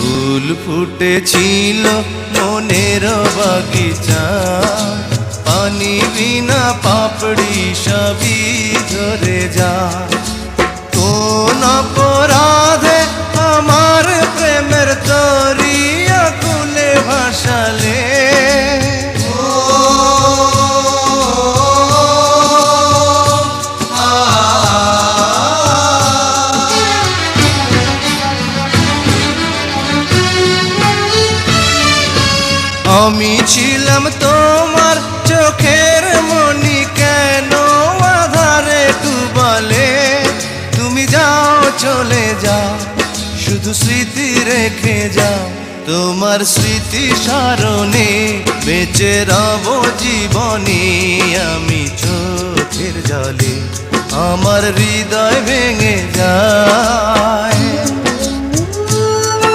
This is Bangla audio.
ফুল ফুটেছিল মনের বাগিচা, পানি বিনা পাপড়ি সবই ঝরে যা। কোন অপরাধে আমার প্রেমের দরিয়া কুলে ভাসালে, আমি ছিলাম তোমার চোখের মনি, কেন আধারে ডুবালে? তুমি যাও চলে যাও, শুধু স্মৃতি রেখে যাও। তোমার স্মৃতি স্মরণে বেঁচে রব জীবনে আমি চোখের জলে, আমার হৃদয় ভেঙে যায়।